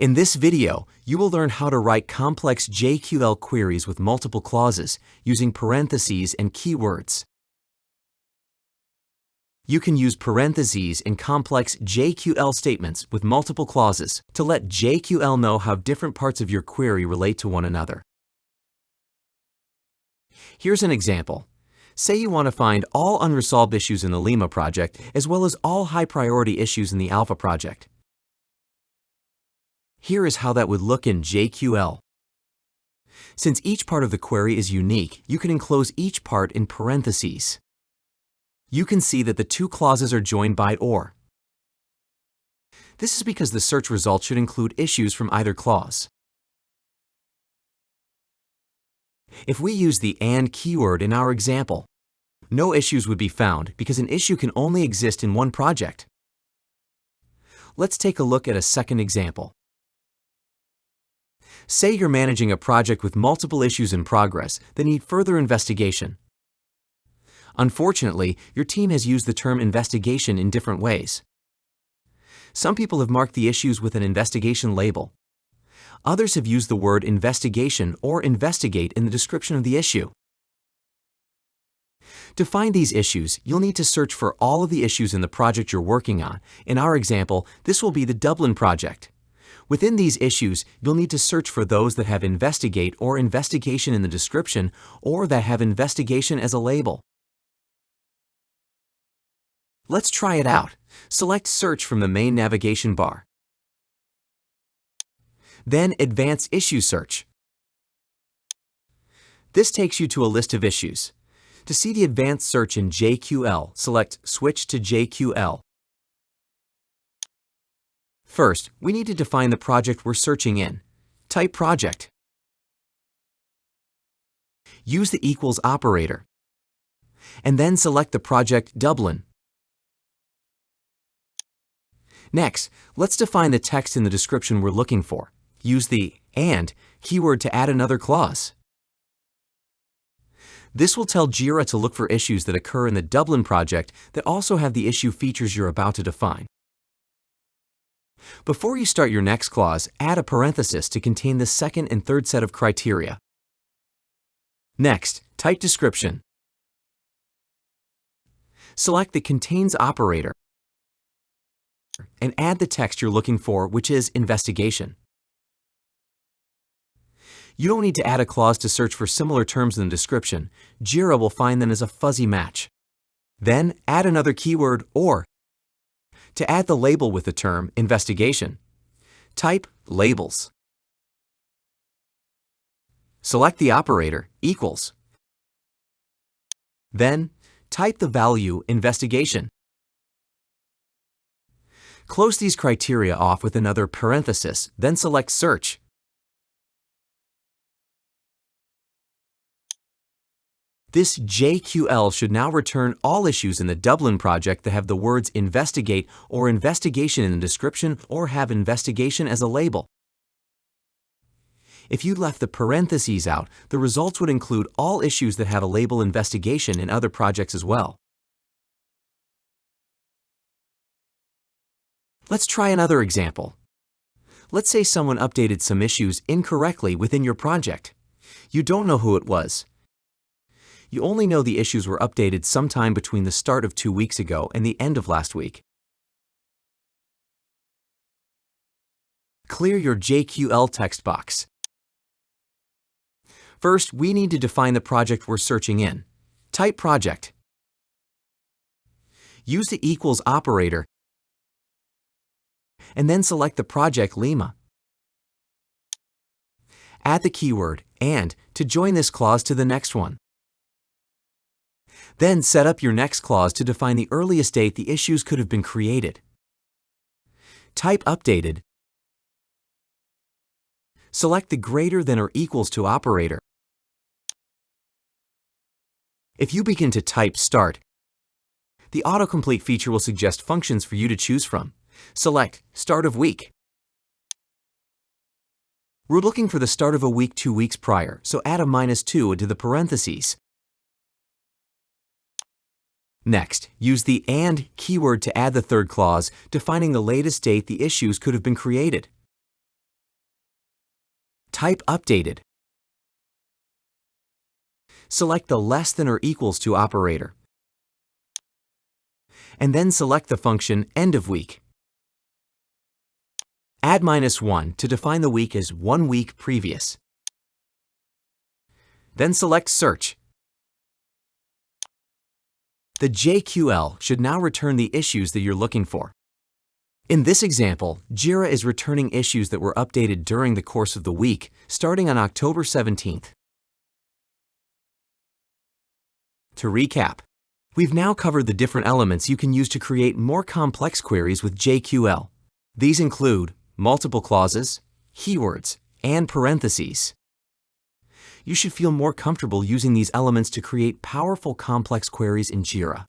In this video, you will learn how to write complex JQL queries with multiple clauses using parentheses and keywords. You can use parentheses in complex JQL statements with multiple clauses to let JQL know how different parts of your query relate to one another. Here's an example. Say you want to find all unresolved issues in the Lima project as well as all high-priority issues in the Alpha project. Here is how that would look in JQL. Since each part of the query is unique, you can enclose each part in parentheses. You can see that the two clauses are joined by OR. This is because the search result should include issues from either clause. If we use the AND keyword in our example, no issues would be found because an issue can only exist in one project. Let's take a look at a second example. Say you're managing a project with multiple issues in progress that need further investigation. Unfortunately, your team has used the term investigation in different ways. Some people have marked the issues with an investigation label. Others have used the word investigation or investigate in the description of the issue. To find these issues, you'll need to search for all of the issues in the project you're working on. In our example, this will be the Dublin project. Within these issues, you'll need to search for those that have investigate or investigation in the description or that have investigation as a label. Let's try it out. Select Search from the main navigation bar. Then Advanced Issue Search. This takes you to a list of issues. To see the advanced search in JQL, select Switch to JQL. First, we need to define the project we're searching in. Type Project. Use the equals operator. And then select the project Dublin. Next, let's define the text in the description we're looking for. Use the AND keyword to add another clause. This will tell Jira to look for issues that occur in the Dublin project that also have the issue features you're about to define. Before you start your next clause, add a parenthesis to contain the second and third set of criteria. Next, type description. Select the Contains operator and add the text you're looking for, which is investigation. You don't need to add a clause to search for similar terms in the description. Jira will find them as a fuzzy match. Then add another keyword OR to add the label with the term investigation. Type labels. Select the operator equals. Then type the value investigation. Close these criteria off with another parenthesis, then select Search. This JQL should now return all issues in the Dublin project that have the words investigate or investigation in the description or have investigation as a label. If you left the parentheses out, the results would include all issues that have a label investigation in other projects as well. Let's try another example. Let's say someone updated some issues incorrectly within your project. You don't know who it was. You only know the issues were updated sometime between the start of 2 weeks ago and the end of last week. Clear your JQL text box. First, we need to define the project we're searching in. Type Project. Use the equals operator and then select the project Lima. Add the keyword AND to join this clause to the next one. Then set up your next clause to define the earliest date the issues could have been created. Type Updated. Select the greater than or equals to operator. If you begin to type Start, the autocomplete feature will suggest functions for you to choose from. Select Start of Week. We're looking for the start of a week 2 weeks prior, so add a -2 into the parentheses. Next, use the AND keyword to add the third clause, defining the latest date the issues could have been created. Type updated. Select the less than or equals to operator. And then select the function end of week. Add -1 to define the week as 1 week previous. Then select search. The JQL should now return the issues that you're looking for. In this example, Jira is returning issues that were updated during the course of the week, starting on October 17th. To recap, we've now covered the different elements you can use to create more complex queries with JQL. These include multiple clauses, keywords, and parentheses. You should feel more comfortable using these elements to create powerful complex queries in Jira.